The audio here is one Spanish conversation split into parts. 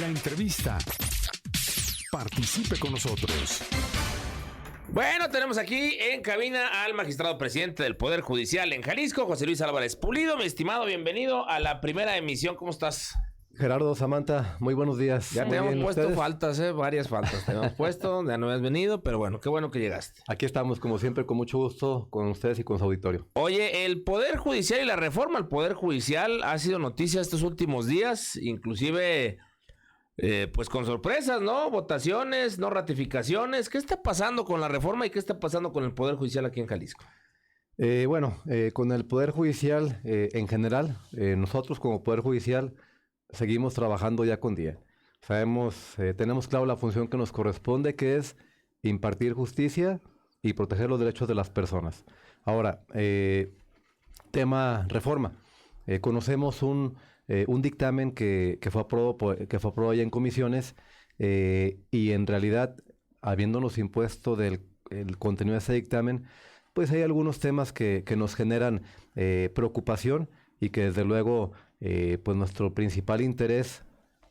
La entrevista. Participe con nosotros. Bueno, tenemos aquí en cabina al magistrado presidente del Poder Judicial en Jalisco, José Luis Álvarez Pulido. Mi estimado, bienvenido a la primera emisión. ¿Cómo estás? Gerardo, Samantha, muy buenos días. Ya Muy te habíamos bien, puesto ¿ustedes? faltas, varias faltas. Te habíamos puesto, ya no habías venido, pero bueno, qué bueno que llegaste. Aquí estamos, como siempre, con mucho gusto con ustedes y con su auditorio. Oye, el Poder Judicial y la reforma al Poder Judicial ha sido noticia estos últimos días, inclusive pues con sorpresas, ¿no? Votaciones, no ratificaciones. ¿Qué está pasando con la reforma y qué está pasando con el Poder Judicial aquí en Jalisco? Con el Poder Judicial en general, nosotros como Poder Judicial seguimos trabajando día con día. Tenemos claro la función que nos corresponde, que es impartir justicia y proteger los derechos de las personas. Ahora, tema reforma. Conocemos un dictamen que fue aprobado ya en comisiones y en realidad, habiéndonos impuesto el contenido de ese dictamen, pues hay algunos temas que nos generan preocupación y que desde luego, pues nuestro principal interés,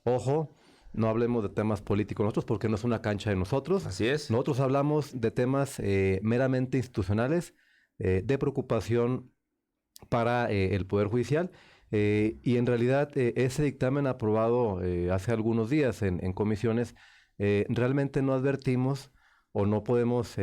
ojo, no hablemos de temas políticos nosotros porque no es una cancha de nosotros. Así es. Nosotros hablamos de temas meramente institucionales, de preocupación para el Poder Judicial. Y en realidad ese dictamen aprobado hace algunos días en comisiones, realmente no advertimos o no podemos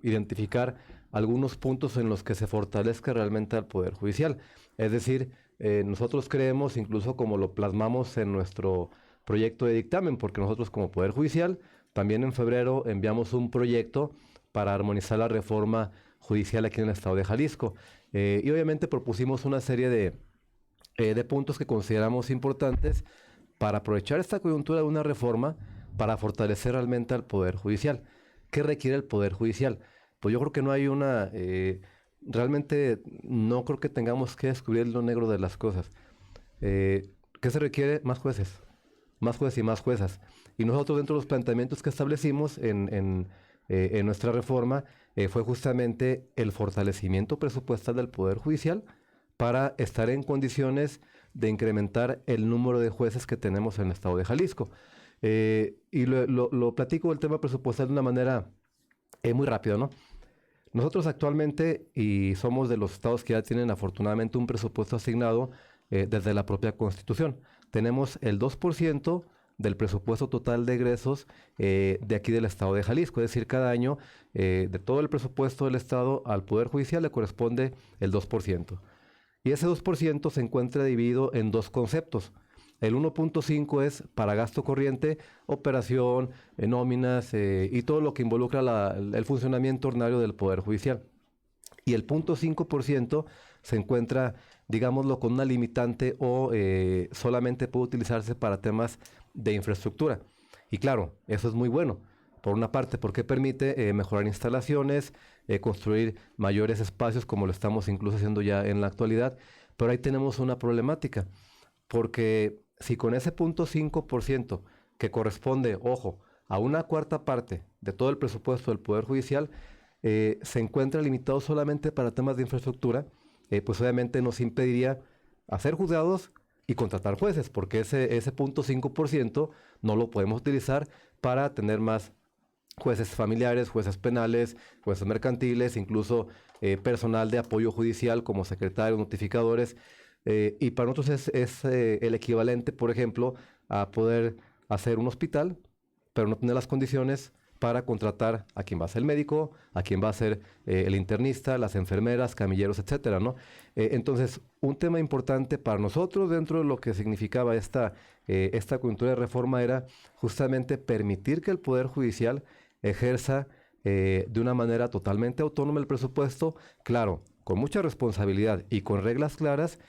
identificar algunos puntos en los que se fortalezca realmente al Poder Judicial. Es decir, nosotros creemos, incluso como lo plasmamos en nuestro proyecto de dictamen, porque nosotros como Poder Judicial también en febrero enviamos un proyecto para armonizar la reforma judicial aquí en el estado de Jalisco. Y obviamente propusimos una serie de puntos que consideramos importantes para aprovechar esta coyuntura de una reforma para fortalecer realmente al Poder Judicial. ¿Qué requiere el Poder Judicial? Pues yo creo que no hay realmente no creo que tengamos que descubrir lo negro de las cosas. ¿Qué se requiere? Más jueces y más juezas. Y nosotros dentro de los planteamientos que establecimos en nuestra reforma fue justamente el fortalecimiento presupuestal del Poder Judicial para estar en condiciones de incrementar el número de jueces que tenemos en el estado de Jalisco. Y lo platico el tema presupuestal de una manera muy rápida, ¿no? Nosotros actualmente, y somos de los estados que ya tienen afortunadamente un presupuesto asignado desde la propia Constitución, tenemos el 2% del presupuesto total de egresos de aquí del estado de Jalisco. Es decir, cada año de todo el presupuesto del estado al Poder Judicial le corresponde el 2%. Y ese 2% se encuentra dividido en dos conceptos. El 1.5 es para gasto corriente, operación, nóminas y todo lo que involucra el funcionamiento ordinario del Poder Judicial. Y el 0.5% se encuentra, digámoslo, con una limitante o solamente puede utilizarse para temas de infraestructura. Y claro, eso es muy bueno. Por una parte, porque permite mejorar instalaciones, construir mayores espacios, como lo estamos incluso haciendo ya en la actualidad. Pero ahí tenemos una problemática, porque si con ese 0.5% que corresponde, ojo, a una cuarta parte de todo el presupuesto del Poder Judicial, se encuentra limitado solamente para temas de infraestructura, pues obviamente nos impediría hacer juzgados y contratar jueces, porque ese 0.5% no lo podemos utilizar para tener más jueces familiares, jueces penales, jueces mercantiles, incluso personal de apoyo judicial como secretarios, notificadores. Y para nosotros es el equivalente, por ejemplo, a poder hacer un hospital, pero no tener las condiciones para contratar a quien va a ser el médico, a quien va a ser el internista, las enfermeras, camilleros, etcétera, ¿no? Entonces, un tema importante para nosotros dentro de lo que significaba esta coyuntura de reforma era justamente permitir que el Poder Judicial ejerza de una manera totalmente autónoma el presupuesto, claro, con mucha responsabilidad y con reglas claras,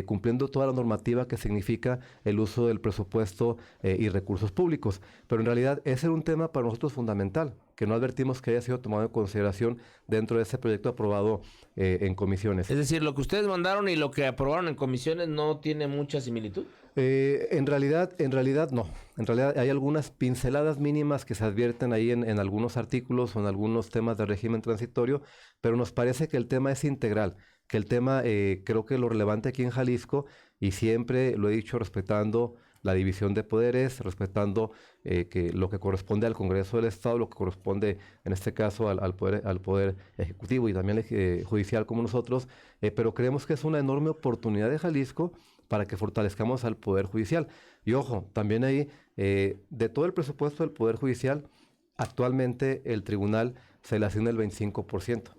cumpliendo toda la normativa que significa el uso del presupuesto y recursos públicos. Pero en realidad ese era un tema para nosotros fundamental, que no advertimos que haya sido tomado en consideración dentro de ese proyecto aprobado en comisiones. Es decir, lo que ustedes mandaron y lo que aprobaron en comisiones no tiene mucha similitud. En realidad no. En realidad hay algunas pinceladas mínimas que se advierten ahí en algunos artículos o en algunos temas de régimen transitorio, pero nos parece que el tema es integral, que el tema, creo que lo relevante aquí en Jalisco y siempre lo he dicho respetando la división de poderes, respetando que lo que corresponde al Congreso del Estado, lo que corresponde en este caso al poder ejecutivo y también judicial como nosotros, pero creemos que es una enorme oportunidad de Jalisco para que fortalezcamos al Poder Judicial. Y ojo, también ahí, de todo el presupuesto del Poder Judicial, actualmente el tribunal se le asigna el 25%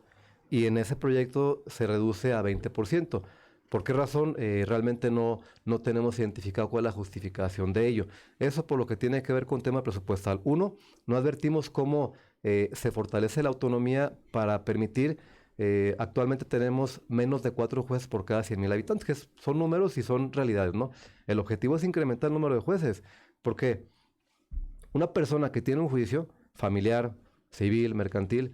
y en ese proyecto se reduce a 20%. ¿Por qué razón? Realmente no tenemos identificado cuál es la justificación de ello. Eso por lo que tiene que ver con tema presupuestal. Uno, no advertimos cómo se fortalece la autonomía para permitir, actualmente tenemos menos de 4 jueces por cada 100,000 habitantes, que son números y son realidades, ¿no? El objetivo es incrementar el número de jueces, porque una persona que tiene un juicio familiar, civil, mercantil,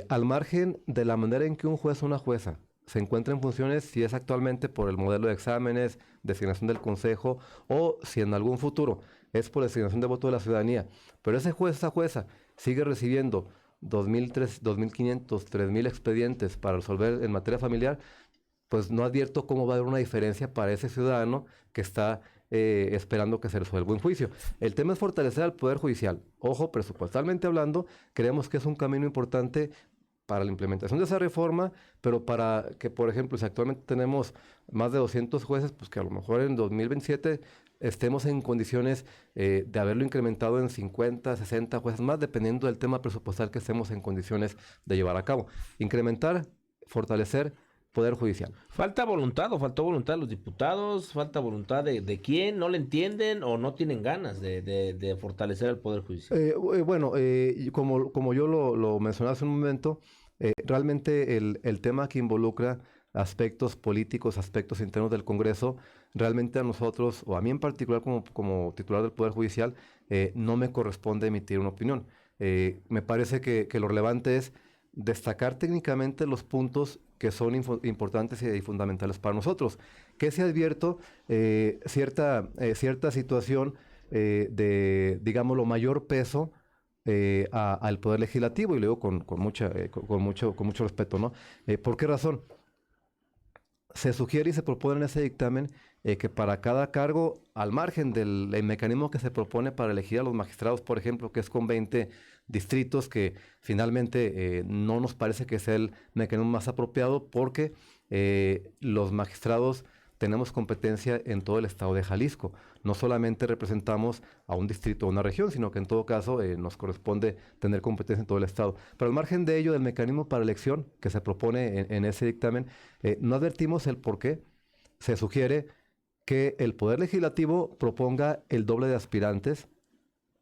al margen de la manera en que un juez o una jueza se encuentra en funciones, si es actualmente por el modelo de exámenes, designación del consejo, o si en algún futuro es por designación de voto de la ciudadanía, pero ese juez, esa jueza, sigue recibiendo 2,500, 3,000 expedientes para resolver en materia familiar, pues no advierto cómo va a haber una diferencia para ese ciudadano que está esperando que se resuelva un juicio. El tema es fortalecer al Poder Judicial. Ojo, presupuestalmente hablando, creemos que es un camino importante para la implementación de esa reforma, pero para que, por ejemplo, si actualmente tenemos más de 200 jueces, pues que a lo mejor en 2027 estemos en condiciones de haberlo incrementado en 50, 60 jueces más, dependiendo del tema presupuestal que estemos en condiciones de llevar a cabo. Incrementar, fortalecer Poder Judicial. ¿Falta voluntad o faltó voluntad de los diputados? ¿Falta voluntad de quién? ¿No le entienden o no tienen ganas de fortalecer el Poder Judicial? Y como yo lo mencioné hace un momento, realmente el tema que involucra aspectos políticos, aspectos internos del Congreso, realmente a nosotros, o a mí en particular como titular del Poder Judicial, no me corresponde emitir una opinión. Me parece que lo relevante es destacar técnicamente los puntos que son importantes y fundamentales para nosotros. Que se ha advierto cierta situación de, digámoslo, mayor peso al Poder Legislativo, y luego con mucho respeto, ¿no? ¿Por qué razón? Se sugiere y se propone en ese dictamen que para cada cargo, al margen del mecanismo que se propone para elegir a los magistrados, por ejemplo, que es con 20 distritos, que finalmente no nos parece que sea el mecanismo más apropiado, porque los magistrados tenemos competencia en todo el estado de Jalisco. No solamente representamos a un distrito o una región, sino que en todo caso nos corresponde tener competencia en todo el estado. Pero al margen de ello, del mecanismo para elección que se propone en ese dictamen, no advertimos el por qué se sugiere que el Poder Legislativo proponga el doble de aspirantes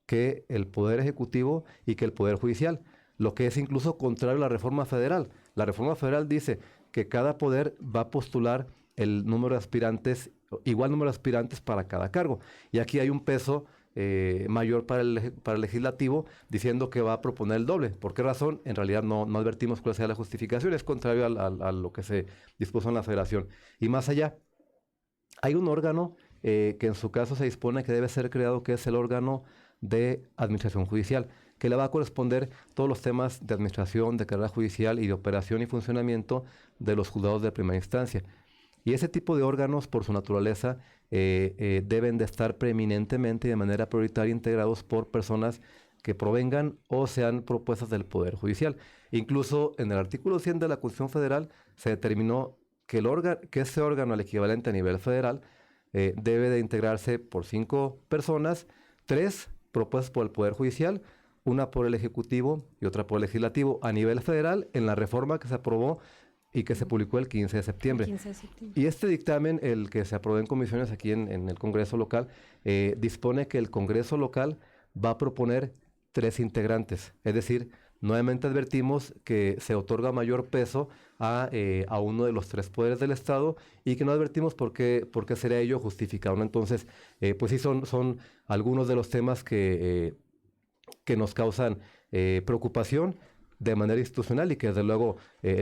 que el Poder Ejecutivo y que el Poder Judicial, lo que es incluso contrario a la reforma federal. La reforma federal dice que cada poder va a postular el número de aspirantes, igual número de aspirantes para cada cargo. Y aquí hay un peso mayor para el legislativo, diciendo que va a proponer el doble. ¿Por qué razón? En realidad no advertimos cuál sea la justificación, es contrario a lo que se dispuso en la federación. Y más allá, hay un órgano que en su caso se dispone que debe ser creado, que es el órgano de administración judicial, que le va a corresponder todos los temas de administración, de carrera judicial y de operación y funcionamiento de los juzgados de primera instancia. Y ese tipo de órganos, por su naturaleza, deben de estar preeminentemente y de manera prioritaria integrados por personas que provengan o sean propuestas del Poder Judicial. Incluso en el artículo 100 de la Constitución Federal se determinó que ese órgano, el equivalente a nivel federal, debe de integrarse por 5 personas, 3 propuestas por el Poder Judicial, una por el Ejecutivo y otra por el Legislativo. A nivel federal, en la reforma que se aprobó y que se publicó el 15 de septiembre. Y este dictamen, el que se aprobó en comisiones aquí en el Congreso local, dispone que el Congreso local va a proponer 3 integrantes. Es decir, nuevamente advertimos que se otorga mayor peso a uno de los 3 poderes del Estado, y que no advertimos por qué sería ello justificado, ¿no? Entonces, pues sí, son algunos de los temas que nos causan preocupación de manera institucional, y que desde luego es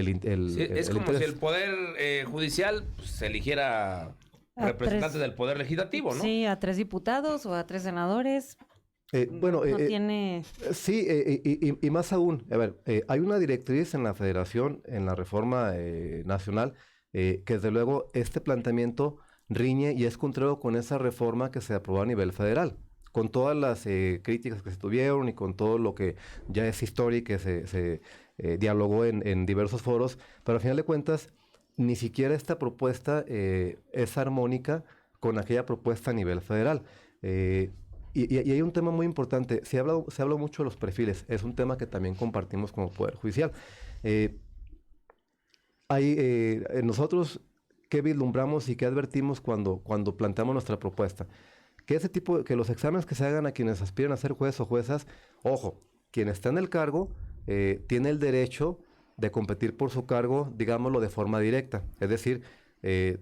como interés. Si el Poder Judicial pues, eligiera representantes del Poder Legislativo, ¿no? Sí, a 3 diputados o a 3 senadores. No tiene... Sí, y más aún, a ver, hay una directriz en la Federación, en la reforma nacional, que desde luego este planteamiento riñe y es contrario con esa reforma que se aprobó a nivel federal, con todas las críticas que se tuvieron y con todo lo que ya es historia y que se dialogó en diversos foros, pero al final de cuentas, ni siquiera esta propuesta es armónica con aquella propuesta a nivel federal. Y hay un tema muy importante, se habla mucho de los perfiles, es un tema que también compartimos como Poder Judicial. Nosotros, ¿qué vislumbramos y qué advertimos cuando planteamos nuestra propuesta? Que los exámenes que se hagan a quienes aspiran a ser jueces o juezas, ojo, quien está en el cargo tiene el derecho de competir por su cargo, digámoslo, de forma directa. Es decir,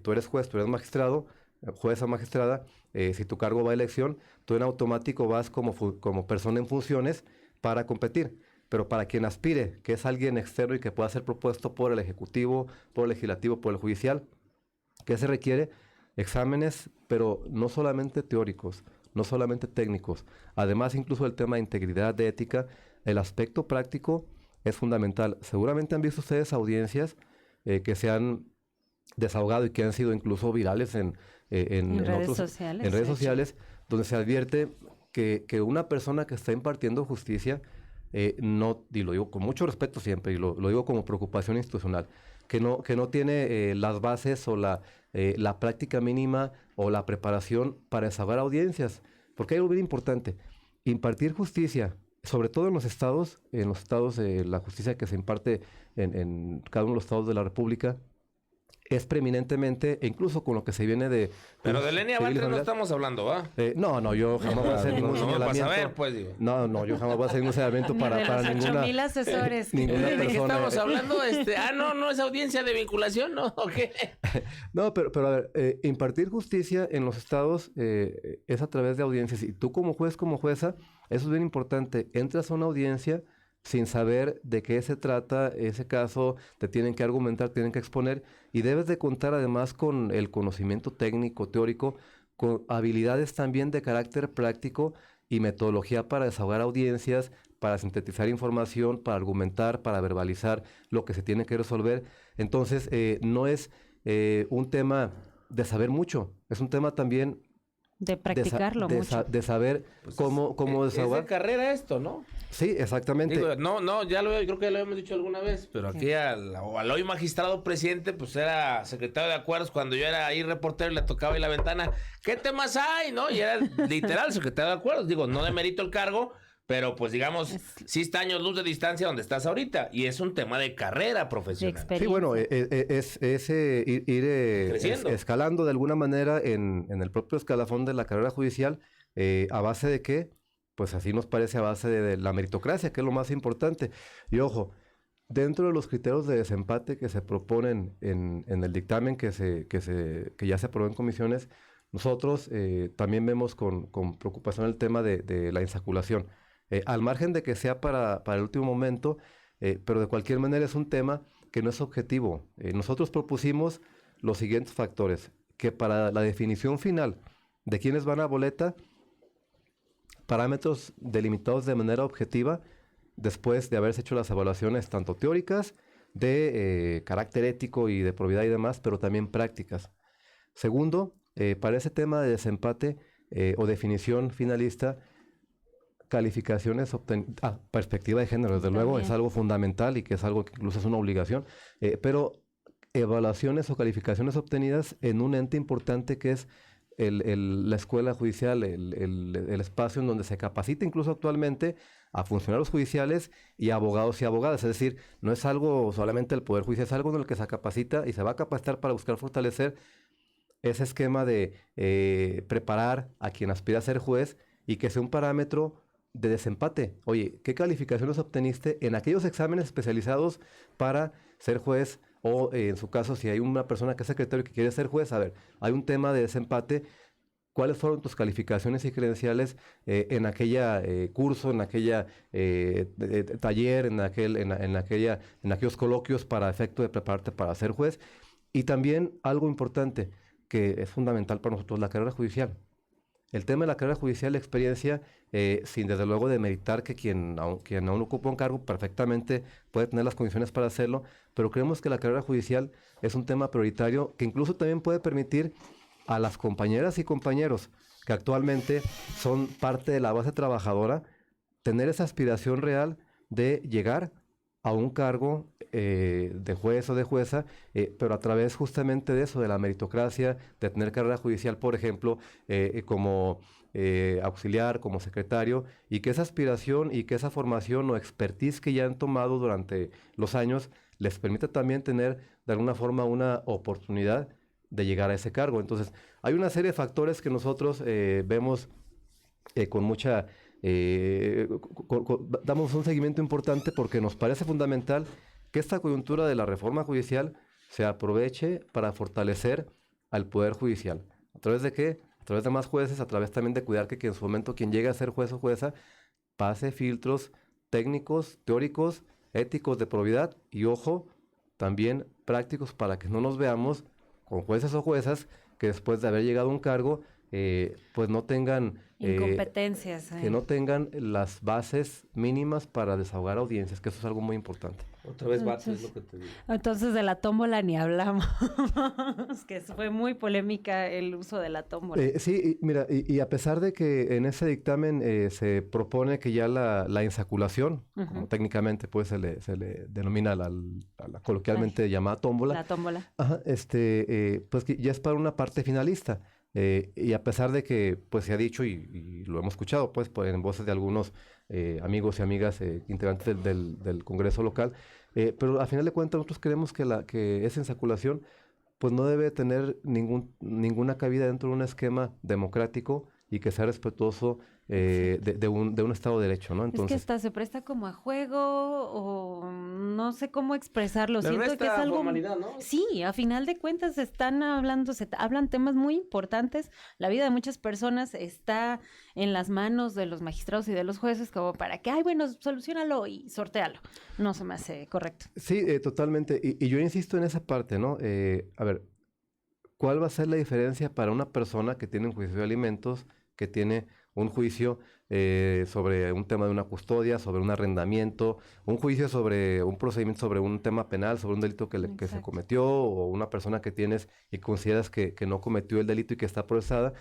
tú eres juez, tú eres magistrado, jueza magistrada, si tu cargo va a elección, tú en automático vas como persona en funciones para competir. Pero para quien aspire, que es alguien externo y que pueda ser propuesto por el Ejecutivo, por el Legislativo, por el Judicial, ¿qué se requiere? Exámenes, pero no solamente teóricos, no solamente técnicos. Además, incluso el tema de integridad, de ética, el aspecto práctico es fundamental. Seguramente han visto ustedes audiencias que se han desahogado y que han sido incluso virales en redes sociales. En redes sociales, donde se advierte que una persona que está impartiendo justicia, no, y lo digo con mucho respeto siempre, y lo digo como preocupación institucional, que no tiene las bases o la práctica mínima o la preparación para desahogar audiencias. Porque hay algo bien importante, impartir justicia, sobre todo en los estados la justicia que se imparte en cada uno de los estados de la República, es preeminentemente, e incluso con lo que se viene de... Pero de Lenia Batres no estamos hablando, ¿va? No, yo jamás voy a hacer ningún señalamiento. Para saber, pues, digo. No, yo jamás voy a hacer ningún señalamiento para ninguna... 8,000 asesores. Ninguna ¿De qué persona. estamos hablando? No es audiencia de vinculación, ¿no? ¿O qué? No, pero a ver, impartir justicia en los estados es a través de audiencias. Y tú como juez, como jueza, eso es bien importante. Entras a una audiencia sin saber de qué se trata ese caso, te tienen que argumentar, tienen que exponer, y debes de contar además con el conocimiento técnico, teórico, con habilidades también de carácter práctico y metodología para desahogar audiencias, para sintetizar información, para argumentar, para verbalizar lo que se tiene que resolver. Entonces, no es un tema de saber mucho, es un tema también de practicarlo mucho. De saber Pues cómo desahogar. Es de carrera esto, ¿no? Sí, exactamente. Digo, creo que ya lo habíamos dicho alguna vez, pero aquí al hoy magistrado presidente, pues era secretario de acuerdos cuando yo era ahí reportero y le tocaba ahí la ventana. ¿Qué temas hay, no? Y era literal secretario de acuerdos. Digo, no demerito el cargo, pero pues digamos, sí está años luz de distancia donde estás ahorita. Y es un tema de carrera profesional. Sí, bueno, es ir escalando de alguna manera en el propio escalafón de la carrera judicial, a base de qué, pues así nos parece, a base de la meritocracia, que es lo más importante. Y ojo, dentro de los criterios de desempate que se proponen en el dictamen que ya se aprobó en comisiones, nosotros también vemos con preocupación el tema de la insaculación. Al margen de que sea para el último momento, pero de cualquier manera es un tema que no es objetivo. Nosotros propusimos los siguientes factores, que para la definición final de quiénes van a boleta, parámetros delimitados de manera objetiva, después de haberse hecho las evaluaciones tanto teóricas, de carácter ético y de probidad y demás, pero también prácticas. Segundo, para ese tema de desempate o definición finalista, calificaciones perspectiva de género, desde luego es algo fundamental y que es algo que incluso es una obligación, pero evaluaciones o calificaciones obtenidas en un ente importante que es la escuela judicial, el espacio en donde se capacita incluso actualmente a funcionarios judiciales y a abogados y abogadas. Es decir, no es algo solamente el Poder Judicial, es algo en el que se capacita y se va a capacitar para buscar fortalecer ese esquema de preparar a quien aspira a ser juez y que sea un parámetro de desempate. Oye, ¿qué calificaciones obteniste en aquellos exámenes especializados para ser juez? O en su caso, si hay una persona que es secretario y que quiere ser juez, a ver, hay un tema de desempate. ¿Cuáles fueron tus calificaciones y credenciales en aquella curso, en aquella taller, en aquellos coloquios para efecto de prepararte para ser juez? Y también algo importante que es fundamental para nosotros, la carrera judicial. El tema de la carrera judicial, la experiencia, sin desde luego demeritar que quien aún ocupa un cargo perfectamente puede tener las condiciones para hacerlo, pero creemos que la carrera judicial es un tema prioritario que incluso también puede permitir a las compañeras y compañeros que actualmente son parte de la base trabajadora, tener esa aspiración real de llegar a un cargo de juez o de jueza, pero a través justamente de eso, de la meritocracia, de tener carrera judicial, por ejemplo, como auxiliar, como secretario, y que esa aspiración y que esa formación o expertise que ya han tomado durante los años les permita también tener de alguna forma una oportunidad de llegar a ese cargo. Entonces, hay una serie de factores que nosotros vemos con mucha... damos un seguimiento importante porque nos parece fundamental que esta coyuntura de la reforma judicial se aproveche para fortalecer al Poder Judicial. ¿A través de qué? A través de más jueces, a través también de cuidar que en su momento quien llegue a ser juez o jueza pase filtros técnicos, teóricos, éticos de probidad y, ojo, también prácticos para que no nos veamos con jueces o juezas que después de haber llegado a un cargo, pues no tengan... incompetencias. Que no tengan las bases mínimas para desahogar audiencias, que eso es algo muy importante. Otra vez bates, es lo que te digo. Entonces de la tómbola ni hablamos, que fue muy polémica el uso de la tómbola. Sí, mira, y a pesar de que en ese dictamen se propone que ya la insaculación, como técnicamente pues se le denomina a la coloquialmente llamada tómbola. La tómbola. Ajá, pues que ya es para una parte finalista. Y a pesar de que pues se ha dicho y lo hemos escuchado pues en voces de algunos amigos y amigas integrantes del Congreso local, pero a final de cuentas nosotros creemos que esa insaculación pues no debe tener ninguna cabida dentro de un esquema democrático y que sea respetuoso de un Estado de Derecho, ¿no? Entonces, es que hasta se presta como a juego o no sé cómo expresarlo. Siento que es algo... formalidad, ¿no? Sí, a final de cuentas hablan temas muy importantes. La vida de muchas personas está en las manos de los magistrados y de los jueces como para que, ay, bueno, soluciónalo y sortéalo. No se me hace correcto. Sí, totalmente. Y yo insisto en esa parte, ¿no? A ver, ¿cuál va a ser la diferencia para una persona que tiene un juicio de alimentos, que tiene un juicio sobre un tema de una custodia, sobre un arrendamiento, un juicio sobre un procedimiento, sobre un tema penal, sobre un delito que se cometió, o una persona que tienes y consideras que no cometió el delito y que está procesada?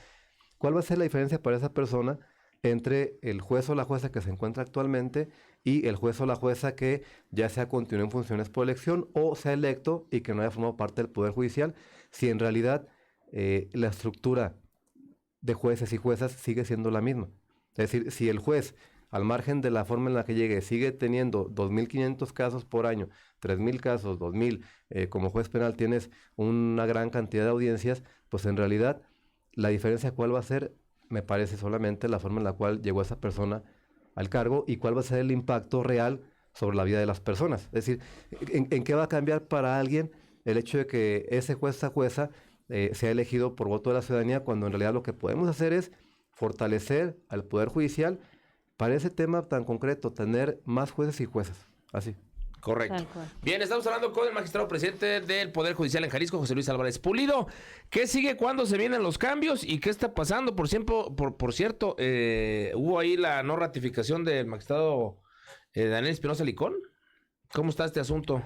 ¿Cuál va a ser la diferencia para esa persona entre el juez o la jueza que se encuentra actualmente y el juez o la jueza que ya sea continúe en funciones por elección o sea electo y que no haya formado parte del Poder Judicial, si en realidad la estructura de jueces y juezas sigue siendo la misma? Es decir, si el juez, al margen de la forma en la que llegue, sigue teniendo 2.500 casos por año, 3.000 casos, 2.000, como juez penal tienes una gran cantidad de audiencias, pues en realidad la diferencia cuál va a ser, me parece solamente la forma en la cual llegó esa persona al cargo y cuál va a ser el impacto real sobre la vida de las personas. Es decir, ¿en qué va a cambiar para alguien el hecho de que ese juez, esa jueza, sea elegido por voto de la ciudadanía, cuando en realidad lo que podemos hacer es fortalecer al Poder Judicial para ese tema tan concreto, tener más jueces y juezas? Así. Correcto. Bien, estamos hablando con el magistrado presidente del Poder Judicial en Jalisco, José Luis Álvarez Pulido. ¿Qué sigue? ¿Cuándo se vienen los cambios? ¿Y qué está pasando? Por cierto, hubo ahí la no ratificación del magistrado Daniel Espinosa Licón. ¿Cómo está este asunto?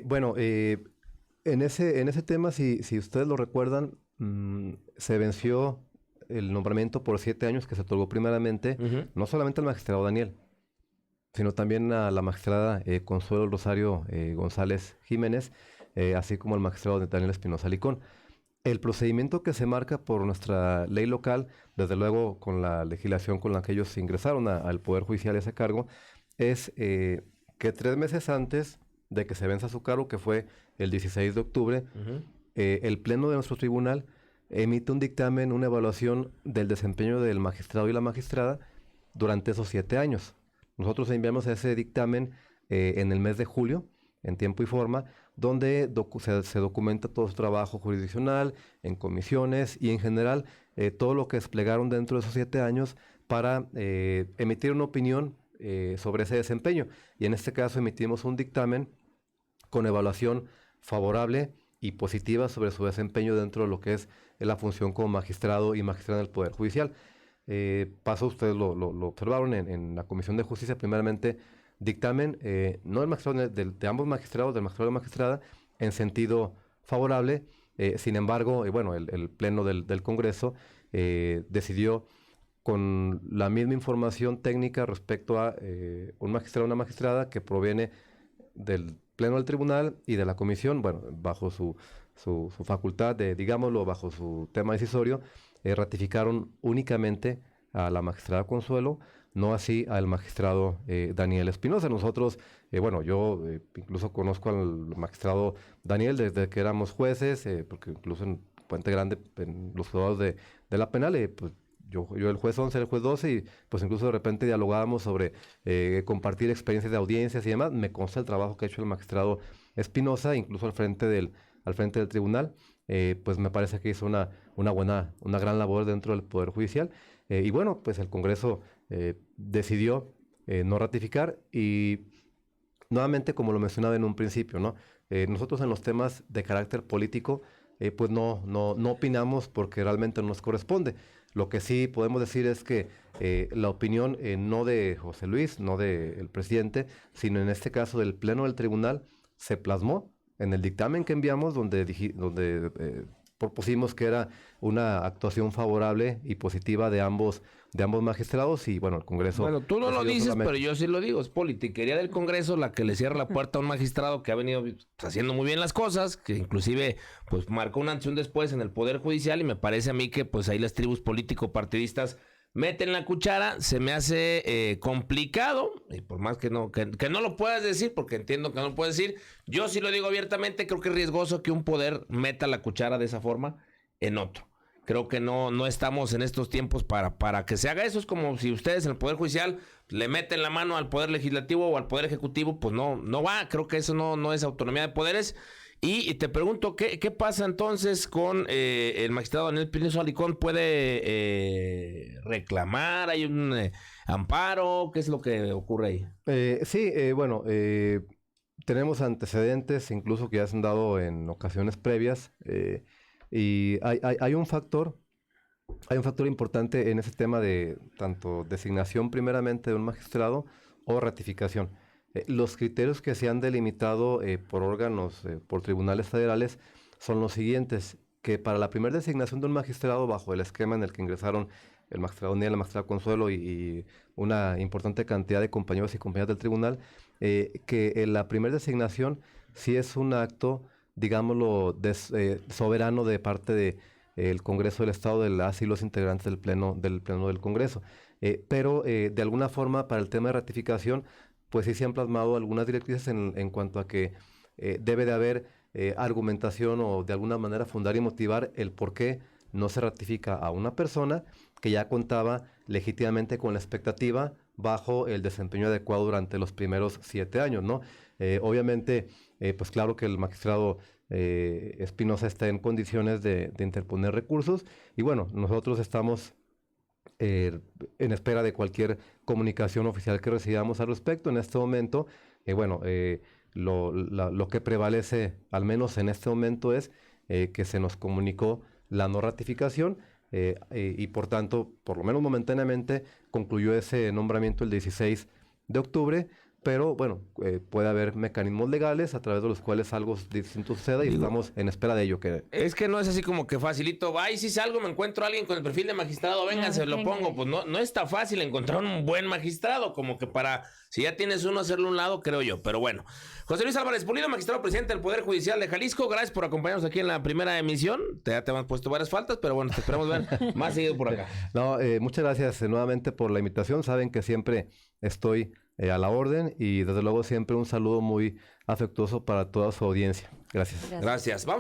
Bueno, en ese tema, si ustedes lo recuerdan, se venció el nombramiento por 7 años que se otorgó primeramente, no solamente al magistrado Daniel, sino también a la magistrada Consuelo Rosario González Jiménez, así como al magistrado Daniel Espinosa Licón. El procedimiento que se marca por nuestra ley local, desde luego con la legislación con la que ellos ingresaron al Poder Judicial ese cargo, es que 3 meses antes de que se venza su cargo, que fue el 16 de octubre, el Pleno de nuestro tribunal emite un dictamen, una evaluación del desempeño del magistrado y la magistrada durante esos 7 años. Nosotros enviamos ese dictamen en el mes de julio, en tiempo y forma, donde se documenta todo su trabajo jurisdiccional, en comisiones y en general todo lo que desplegaron dentro de esos 7 años para emitir una opinión sobre ese desempeño. Y en este caso emitimos un dictamen con evaluación favorable y positiva sobre su desempeño dentro de lo que es la función como magistrado y magistrada del Poder Judicial. Pasó, ustedes lo observaron en la Comisión de Justicia, primeramente dictamen, no del magistrado, de ambos magistrados, del magistrado y la magistrada, en sentido favorable, Sin embargo, bueno, el Pleno del Congreso decidió con la misma información técnica respecto a un magistrado o una magistrada que proviene del Pleno del Tribunal y de la Comisión, bueno, bajo su facultad, digámoslo, bajo su tema decisorio, ratificaron únicamente a la magistrada Consuelo, no así al magistrado Daniel Espinosa. Nosotros, bueno, yo incluso conozco al magistrado Daniel desde que éramos jueces, porque incluso en Puente Grande, en los juzgados de la penal, pues yo el juez 11, el juez 12, y pues incluso de repente dialogábamos sobre compartir experiencias de audiencias y demás. Me consta el trabajo que ha hecho el magistrado Espinosa, incluso al frente del tribunal. Pues me parece que hizo una gran labor dentro del Poder Judicial. Y bueno, pues el Congreso decidió no ratificar y nuevamente, como lo mencionaba en un principio, ¿no? Nosotros en los temas de carácter político, pues no opinamos porque realmente no nos corresponde. Lo que sí podemos decir es que la opinión no de José Luis, no del presidente, sino en este caso del Pleno del Tribunal, se plasmó en el dictamen que enviamos donde propusimos que era una actuación favorable y positiva de ambos magistrados y bueno, el Congreso... Bueno, tú no lo dices, pero yo sí lo digo, es politiquería del Congreso la que le cierra la puerta a un magistrado que ha venido haciendo muy bien las cosas, que inclusive pues marcó un antes y un después en el Poder Judicial y me parece a mí que pues ahí las tribus político-partidistas meten la cuchara. Se me hace complicado, y por más que no lo puedas decir, porque entiendo que no lo puedes decir, yo sí lo digo abiertamente, creo que es riesgoso que un poder meta la cuchara de esa forma en otro. Creo que no estamos en estos tiempos para que se haga eso. Es como si ustedes en el Poder Judicial le meten la mano al Poder Legislativo o al Poder Ejecutivo, pues no va. Creo que eso no es autonomía de poderes. Y te pregunto, ¿qué pasa entonces con el magistrado Daniel Espinosa Alicón? ¿Puede reclamar? ¿Hay un amparo? ¿Qué es lo que ocurre ahí? Sí, bueno, tenemos antecedentes, incluso que ya se han dado en ocasiones previas, y hay un factor importante en ese tema de tanto designación primeramente de un magistrado o ratificación. Los criterios que se han delimitado por órganos, por tribunales federales, son los siguientes: que para la primera designación de un magistrado bajo el esquema en el que ingresaron el magistrado Daniel, la magistrada Consuelo y una importante cantidad de compañeros y compañeras del tribunal, que la primera designación sí es un acto, digámoslo, soberano de parte del Congreso del Estado, de las y los integrantes del Pleno del Congreso. Pero de alguna forma, para el tema de ratificación, pues sí se han plasmado algunas directrices en cuanto a que debe de haber argumentación o de alguna manera fundar y motivar el por qué no se ratifica a una persona que ya contaba legítimamente con la expectativa bajo el desempeño adecuado durante los primeros 7 años, ¿no? Obviamente, pues claro que el magistrado Espinosa está en condiciones de interponer recursos y bueno, nosotros estamos en espera de cualquier comunicación oficial que recibamos al respecto. En este momento, lo que prevalece, al menos en este momento, es que se nos comunicó la no ratificación y por tanto, por lo menos momentáneamente, concluyó ese nombramiento el 16 de octubre. Pero bueno, puede haber mecanismos legales a través de los cuales algo distinto suceda y estamos en espera de ello. Es que no es así como que facilito, va y si salgo me encuentro a alguien con el perfil de magistrado, venga, se lo pongo. Pues no está fácil encontrar un buen magistrado, como que para, si ya tienes uno, hacerlo a un lado, creo yo. Pero bueno, José Luis Álvarez Pulido, magistrado presidente del Poder Judicial de Jalisco, gracias por acompañarnos aquí en la primera emisión. Ya te hemos puesto varias faltas, pero bueno, te esperamos ver más seguido por acá. No, muchas gracias nuevamente por la invitación. Saben que siempre estoy a la orden y desde luego siempre un saludo muy afectuoso para toda su audiencia. Gracias. Gracias. Vamos.